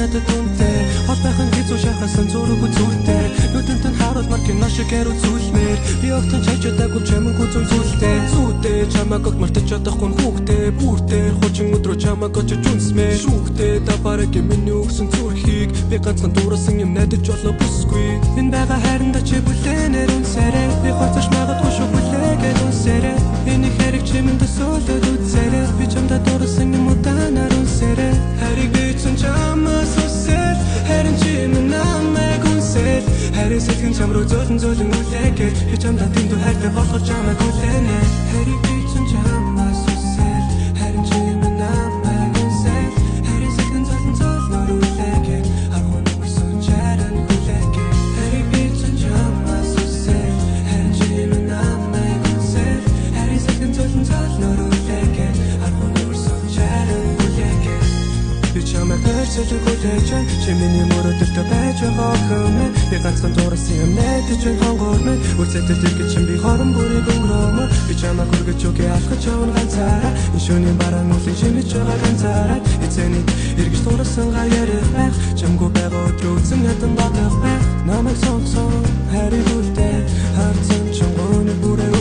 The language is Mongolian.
надад үнэтэй хол байхын хэцүү шахасан зураг үзүүлтэй нүдэнд нь харуулмар кино шиг үзүүлмээр би огтон чайждаггүй чамайг үзүүлтэй зүйтэй чамайг мартаж чадахгүй хүүхдээ бүртээр хучин өдрөө чамайг очиж үнсмээр шүүхтэй даваарэг миний өгсөн зүрхийг би ганцхан дуурсан юм найдаж болоо бүсгүй энэ байгаа хайранда чи бүлээнээр үнсээрээ би гоцож магадгүй шүү бүлээгээд үнсээрээ энэ хэрэг чимэнд сөөлөд үзээрээ би чамдаа дуурсан юм удаанаар үнсээрээ хариг бичсэн чамаас үсээр харин чимэн намайг үнсээр харин сэтгэн чам руу зөөлөн үлээгээд би чамдаа дэндүү хайртай болгож чамайг үлээнэ хариг бичсэн чамаас үсээр харин чимэн намайг үнсээр харин сэтгэн зөөлөн үлээгээд аргун өмөрсөн чаран хүлээгээд хариг бичсэн чамаас үсээр харин чимэн намайг үнсээр харин сэтгэн зөөлөн үлээгээд аргун өмөрсөн чаран хүлээгээд би чамайг хөрсөж хүлээж чимэний мөрөдөлтөй байж байгаа хэмээн би ганцхан дуурсан юм найдаж хонгормын үрцэтэл тэрхэж чим би хорон бүрийг өнгөрөөмөр би чамайг хүргэж өгье алхаж явна ганцаараа энэ шөнийн бараан үлэн чимэж байгаа ганцаараа эцэний эргэж дуурсан гаяр байх чамгүй байгаа өдрөө үзэн ятан багнах байх намайг сонсон хариг үлдээ харцсан чонгооны бүрээ